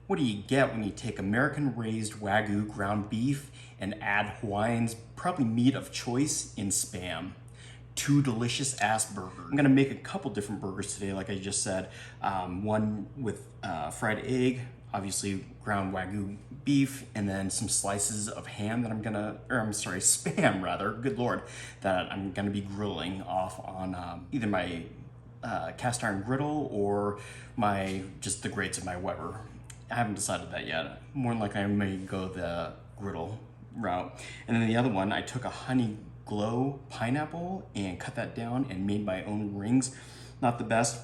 what do you get when you take American raised Wagyu ground beef and add Hawaiian's probably meat of choice in Spam? Two delicious ass burgers. I'm gonna make a couple different burgers today, like I just said. One with fried egg, obviously ground Wagyu beef, and then some slices of ham that Spam rather, good Lord, that I'm gonna be grilling off on either my cast iron griddle or just the grates of my Weber. I haven't decided that yet. More than likely I may go the griddle route. And then the other one, I took a honey glow pineapple and cut that down and made my own rings. Not the best,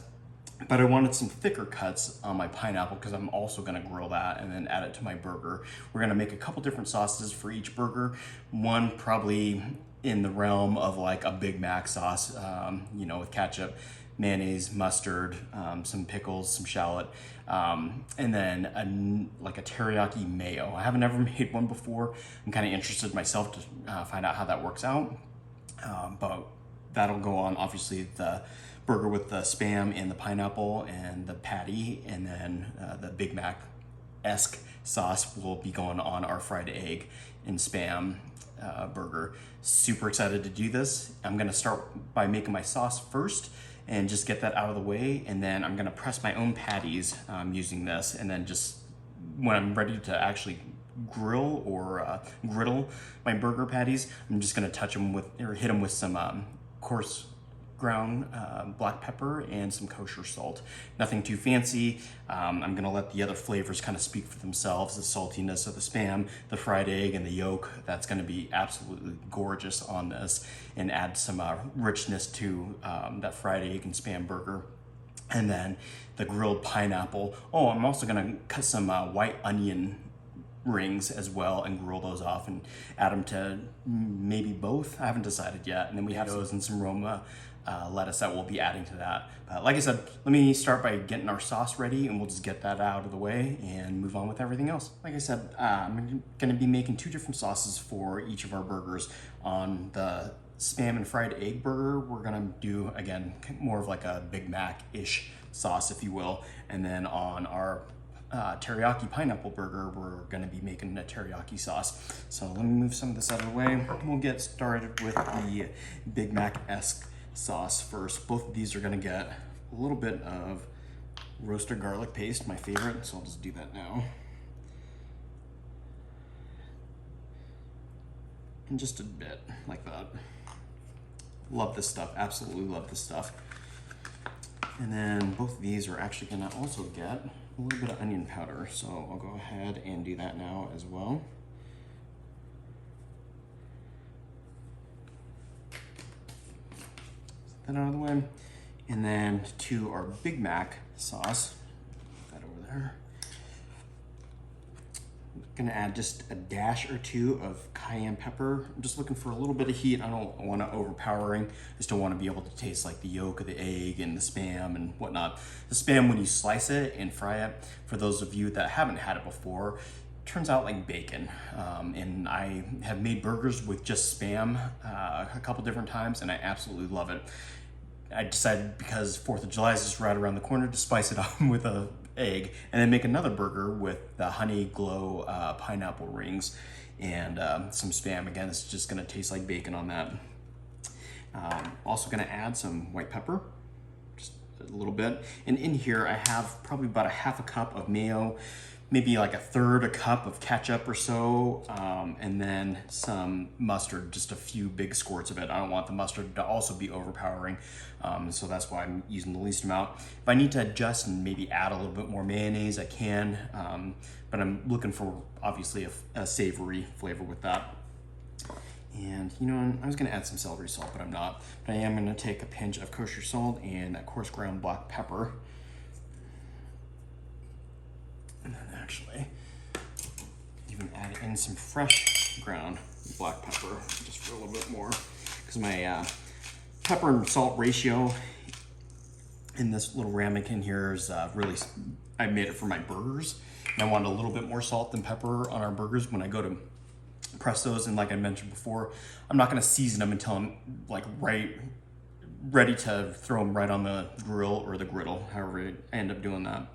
but I wanted some thicker cuts on my pineapple because I'm also gonna grill that and then add it to my burger. We're gonna make a couple different sauces for each burger. One probably in the realm of like a Big Mac sauce, you know, with ketchup, mayonnaise, mustard, some pickles, some shallot, and then like a teriyaki mayo. I haven't ever made one before. I'm kind of interested myself to find out how that works out. But that'll go on obviously the burger with the Spam and the pineapple and the patty, and then the Big Mac-esque sauce will be going on our fried egg and Spam burger. Super excited to do this. I'm gonna start by making my sauce first and just get that out of the way, and then I'm gonna press my own patties using this, and then just when I'm ready to actually grill or griddle my burger patties, I'm just gonna touch them with, or hit them with some coarse ground black pepper and some kosher salt. Nothing too fancy. I'm gonna let the other flavors kind of speak for themselves. The saltiness of the Spam, the fried egg, and the yolk, that's gonna be absolutely gorgeous on this, and add some richness to that fried egg and Spam burger. And then the grilled pineapple. Oh, I'm also gonna cut some white onion rings as well and grill those off and add them to maybe both. I haven't decided yet. And then we have those and some Roma lettuce that we'll be adding to that. But like I said, let me start by getting our sauce ready, and we'll just get that out of the way and move on with everything else. Like I said, I'm gonna be making two different sauces for each of our burgers. On the Spam and fried egg burger, we're gonna do, again, more of like a Big Mac-ish sauce, if you will. And then on our teriyaki pineapple burger, we're gonna be making a teriyaki sauce. So let me move some of this out of the way. We'll get started with the Big Mac-esque sauce first. Both of these are gonna get a little bit of roasted garlic paste, my favorite, so I'll just do that now. And just a bit, like that. Love this stuff, absolutely love this stuff. And then both of these are actually gonna also get a little bit of onion powder, so I'll go ahead and do that now as well. Set that out of the way. And then to our Big Mac sauce, put that over there. I'm gonna add just a dash or two of cayenne pepper. I'm just looking for a little bit of heat. I don't want it overpowering. I still want to be able to taste like the yolk of the egg and the Spam and whatnot. The Spam, when you slice it and fry it, for those of you that haven't had it before, turns out like bacon. And I have made burgers with just Spam a couple different times, and I absolutely love it. I decided, because 4th of July is just right around the corner, to spice it up with a egg, and then make another burger with the honey glow pineapple rings and some Spam. Again, it's just gonna taste like bacon on that. Also gonna add some white pepper, just a little bit. And in here I have probably about a half a cup of mayo, maybe like a third a cup of ketchup or so, and then some mustard, just a few big squirts of it. I don't want the mustard to also be overpowering, so that's why I'm using the least amount. If I need to adjust and maybe add a little bit more mayonnaise, I can, but I'm looking for obviously a savory flavor with that. And you know, I was gonna add some celery salt, but I'm not. But I am gonna take a pinch of kosher salt and that coarse ground black pepper. And then actually even add in some fresh ground black pepper, just for a little bit more, because my pepper and salt ratio in this little ramekin here is really, I made it for my burgers, and I wanted a little bit more salt than pepper on our burgers when I go to press those. And like I mentioned before, I'm not gonna season them until I'm like ready to throw them right on the grill or the griddle, however I end up doing that.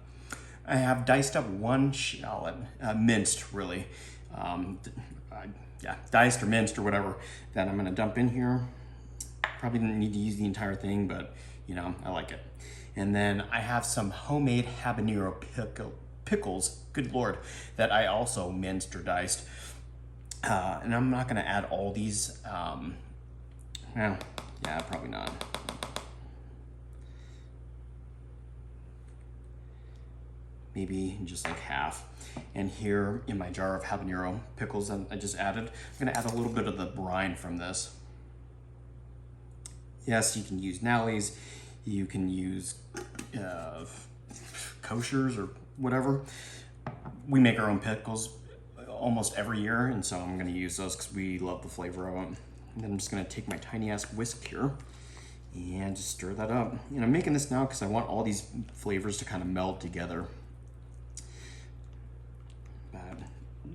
I have diced up one shallot, minced really. Yeah, diced or minced or whatever, that I'm gonna dump in here. Probably didn't need to use the entire thing, but you know, I like it. And then I have some homemade habanero pickles, good Lord, that I also minced or diced. And I'm not gonna add all these, well, yeah, probably not. Maybe just like half. And here in my jar of habanero pickles that I just added, I'm gonna add a little bit of the brine from this. Yes, you can use Nally's, you can use koshers or whatever. We make our own pickles almost every year, and so I'm gonna use those because we love the flavor of them. And then I'm just gonna take my tiny ass whisk here and just stir that up. And I'm making this now because I want all these flavors to kind of meld together.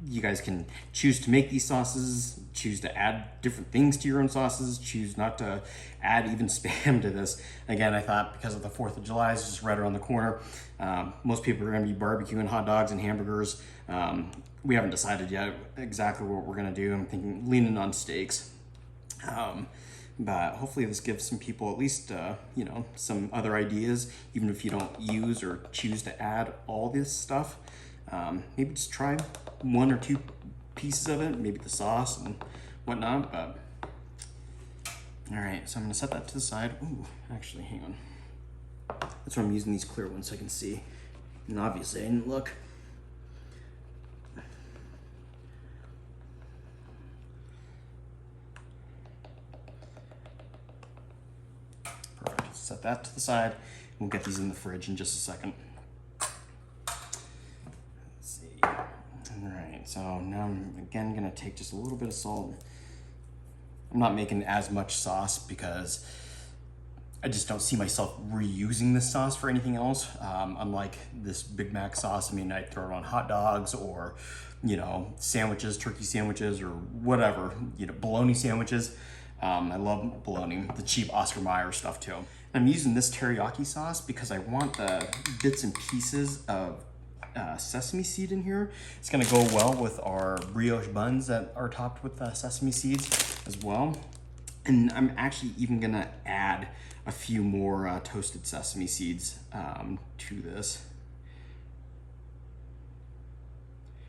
You guys can choose to make these sauces, choose to add different things to your own sauces, choose not to add even Spam to this. Again, I thought because of the 4th of July, it's just right around the corner. Most people are gonna be barbecuing hot dogs and hamburgers. We haven't decided yet exactly what we're gonna do. I'm thinking leaning on steaks. But hopefully this gives some people at least, you know, some other ideas, even if you don't use or choose to add all this stuff. Maybe just try 1 or 2 pieces of it, maybe the sauce and whatnot, but all right, so I'm gonna set that to the side. Ooh, actually, hang on. That's why I'm using these clear ones so I can see. And obviously I didn't look. Perfect, set that to the side. We'll get these in the fridge in just a second. So now I'm again gonna take just a little bit of salt. I'm not making as much sauce because I just don't see myself reusing this sauce for anything else. Unlike this Big Mac sauce, I mean, I throw it on hot dogs or, you know, sandwiches, turkey sandwiches or whatever, you know, bologna sandwiches. I love bologna, the cheap Oscar Mayer stuff too. I'm using this teriyaki sauce because I want the bits and pieces of sesame seed in here. It's gonna go well with our brioche buns that are topped with sesame seeds as well. And I'm actually even gonna add a few more toasted sesame seeds to this.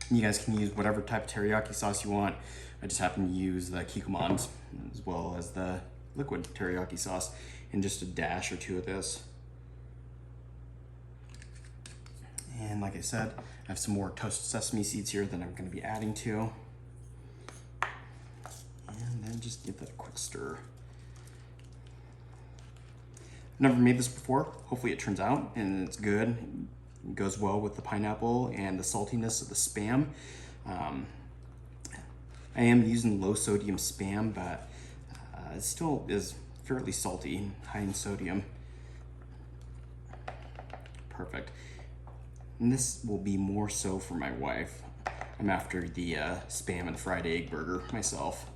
And you guys can use whatever type of teriyaki sauce you want. I just happen to use the Kikkomans as well as the liquid teriyaki sauce and just a dash or 2 of this. And like I said, I have some more toasted sesame seeds here that I'm going to be adding to. And then just give that a quick stir. I've never made this before. Hopefully it turns out and it's good. It goes well with the pineapple and the saltiness of the Spam. I am using low sodium Spam, but it still is fairly salty, high in sodium. Perfect. And this will be more so for my wife. I'm after the Spam and fried egg burger myself.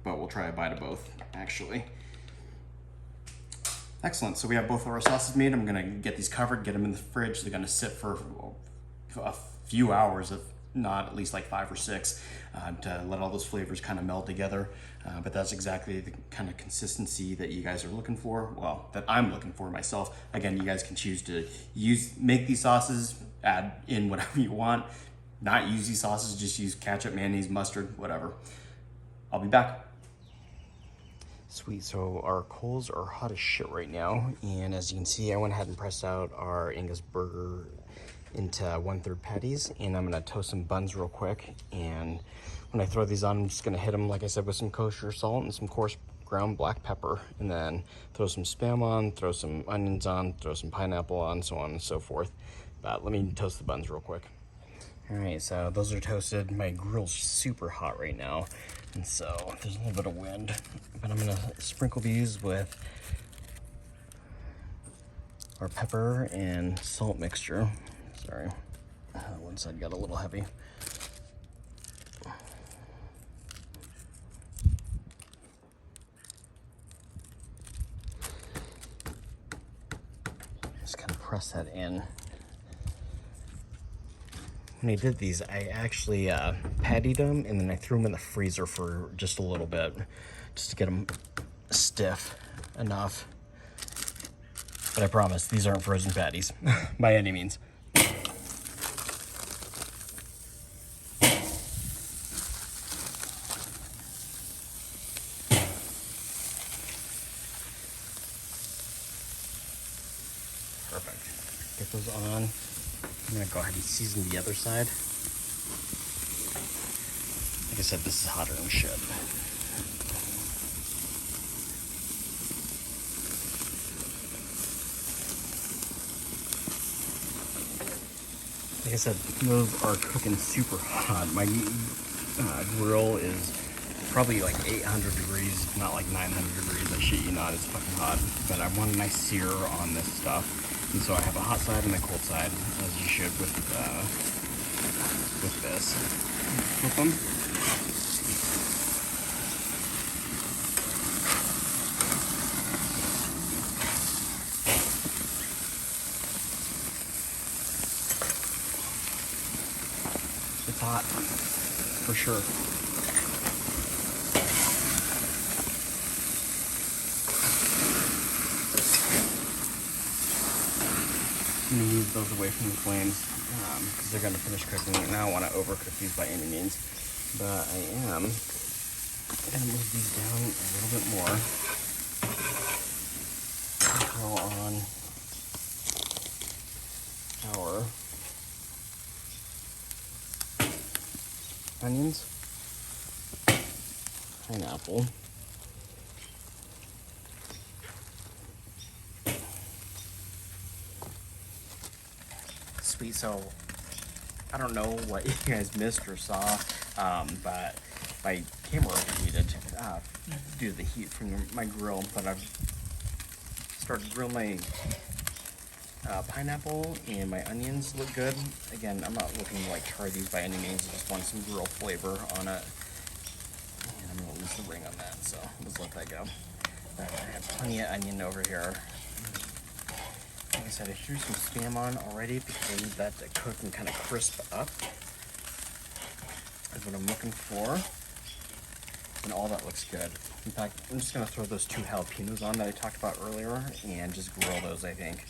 But we'll try a bite of both, actually. Excellent, so we have both of our sauces made. I'm gonna get these covered, get them in the fridge. They're gonna sit for a few hours, if not at least like 5 or 6, to let all those flavors kind of meld together. But that's exactly the kind of consistency that you guys are looking for. Well, that I'm looking for myself. Again, you guys can choose to make these sauces, add in whatever you want. Not use these sauces, just use ketchup, mayonnaise, mustard, whatever. I'll be back. Sweet, so our coals are hot as shit right now. And as you can see, I went ahead and pressed out our Angus burger into 1/3 patties, and I'm gonna toast some buns real quick. And when I throw these on, I'm just gonna hit them, like I said, with some kosher salt and some coarse ground black pepper, and then throw some Spam on, throw some onions on, throw some pineapple on, so on and so forth. But let me toast the buns real quick. All right, so those are toasted. My grill's super hot right now, and so there's a little bit of wind, but I'm gonna sprinkle these with our pepper and salt mixture. Sorry, one side got a little heavy. Just kind of press that in when I did these, I actually pattied them and then I threw them in the freezer for just a little bit, just to get them stiff enough. But I promise, these aren't frozen patties by any means. Perfect. Get those on. I'm gonna go ahead and season the other side. Like I said, this is hotter than shit. Like I said, those are cooking super hot. My grill is probably like 800 degrees, not like 900 degrees. I shit you not, it's fucking hot. But I want a nice sear on this stuff. And so I have a hot side and a cold side, as you should with this. Flip them. It's hot, for sure. I'm going to move those away from the flames because they're going to finish cooking. And I don't want to overcook these by any means, but I am going to move these down a little bit more. Throw on our onions, pineapple, sweet. So I don't know what you guys missed or saw, but my camera overheated due to the heat from my grill. But I've started grilling my pineapple, and my onions look good. Again, I'm not looking to like try these by any means. I just want some grill flavor on it. And I'm gonna lose the ring on that, so let's let that go. I have plenty of onion over here. Like I said, I threw some Spam on already because I need that to cook and kind of crisp up. Is what I'm looking for. And all that looks good. In fact, I'm just gonna throw those 2 jalapenos on that I talked about earlier and just grill those, I think.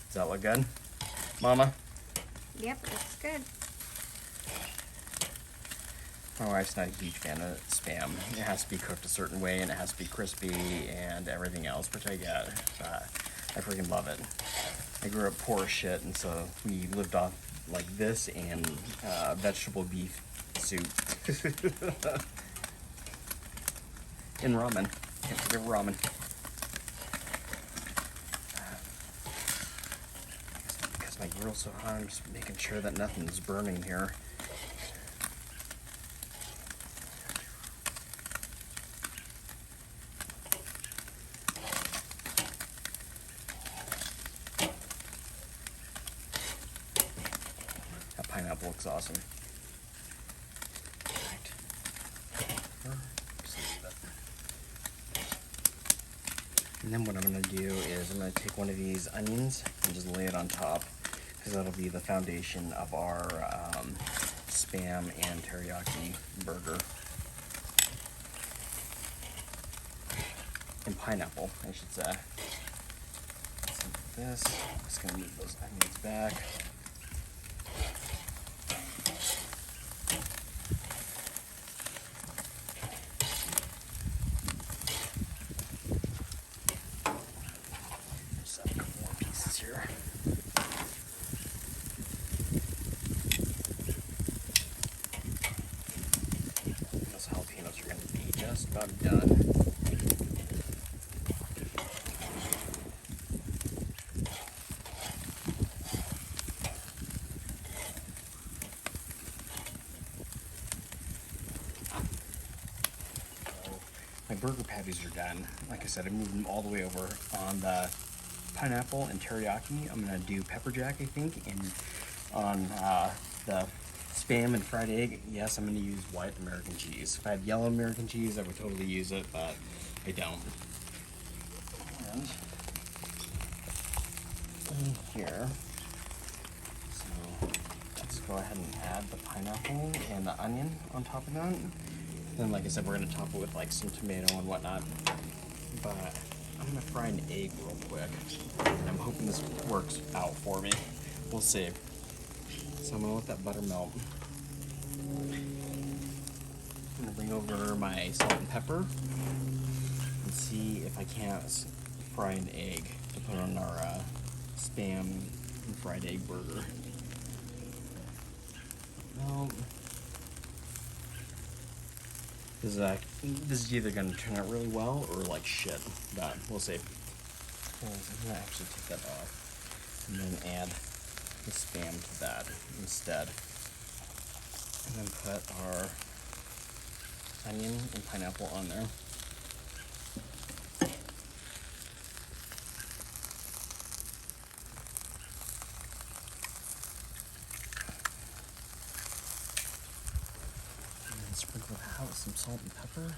Does that look good, Mama? Yep, looks good. My wife's not a huge fan of Spam. It has to be cooked a certain way, and it has to be crispy and everything else, which I get. I freaking love it. I grew up poor as shit, and so we lived off like this and vegetable beef soup. And ramen. Can't forget ramen. Because my grill's so hot, I'm just making sure that nothing's burning here. That pineapple looks awesome. And then what I'm going to do is I'm going to take one of these onions and just lay it on top, because that'll be the foundation of our Spam and teriyaki burger. And pineapple, I should say. So like this, I'm just going to move those onions back. About done. My burger patties are done. Like I said, I moved them all the way over on the pineapple and teriyaki. I'm gonna do pepper jack, I think, and on the Spam and fried egg, yes, I'm going to use white American cheese. If I had yellow American cheese, I would totally use it, but I don't. And in here, so go ahead and add the pineapple and the onion on top of that. Then, like I said, we're gonna top it with like some tomato and whatnot. But I'm gonna fry an egg real quick. And I'm hoping this works out for me. We'll see. So I'm gonna let that butter melt. I'm gonna bring over my salt and pepper and see if I can't fry an egg to put on our Spam and fried egg burger. Well, this is either gonna turn out really well or like shit, but we'll see. I'm gonna actually take that off and then add the Spam to that instead. And then put our onion and pineapple on there. And then sprinkle it out with some salt and pepper.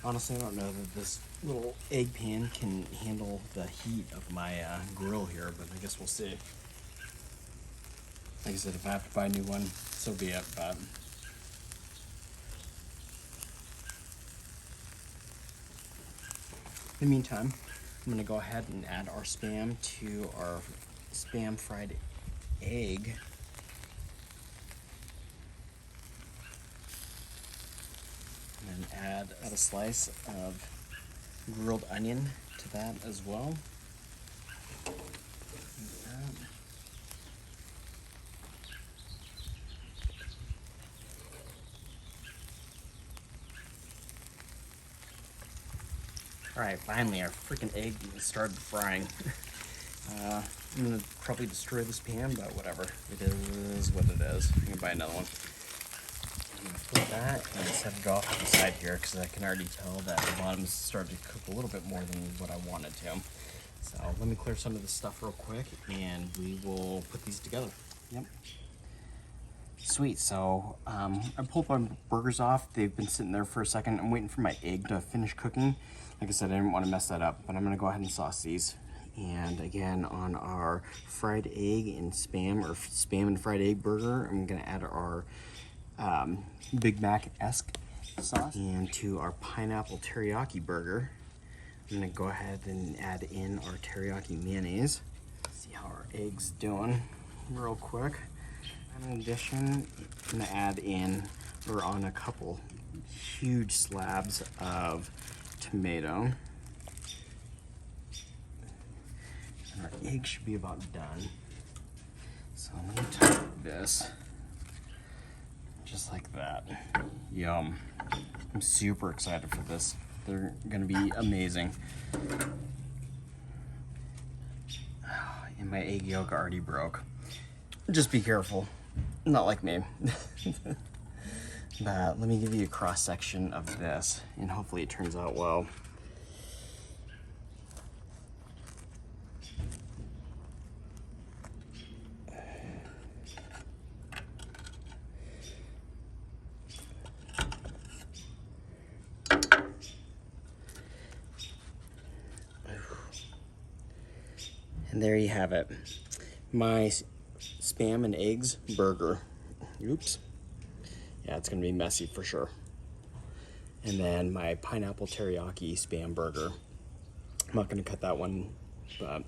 Honestly, I don't know that this little egg pan can handle the heat of my grill here, but I guess we'll see. Like I said, if I have to buy a new one, so be it, but... In the meantime, I'm gonna go ahead and add our Spam to our Spam fried egg. And then add a slice of grilled onion to that as well. Alright, finally our freaking egg started frying. I'm gonna probably destroy this pan, but whatever. It is what it is. I'm gonna buy another one. I'm gonna flip that and set it off to the side here because I can already tell that the bottom's started to cook a little bit more than what I wanted to. So let me clear some of this stuff real quick and we will put these together. Yep. Sweet, so I pulled my burgers off. They've been sitting there for a second. I'm waiting for my egg to finish cooking. Like I said, I didn't want to mess that up, but I'm gonna go ahead and sauce these. And again, on our fried egg and Spam, or Spam and fried egg burger, I'm gonna add our Big Mac-esque sauce. And to our pineapple teriyaki burger, I'm gonna go ahead and add in our teriyaki mayonnaise. See how our egg's doing real quick. And in addition, I'm gonna add in, or on a couple huge slabs of tomato. And our egg should be about done. So let me top this just like that. Yum. I'm super excited for this. They're gonna be amazing. And my egg yolk already broke. Just be careful. Not like me. But let me give you a cross section of this and hopefully it turns out well. And there you have it. My Spam and eggs burger. Oops. Yeah, it's gonna be messy for sure. And then my pineapple teriyaki Spam burger. I'm not gonna cut that one, but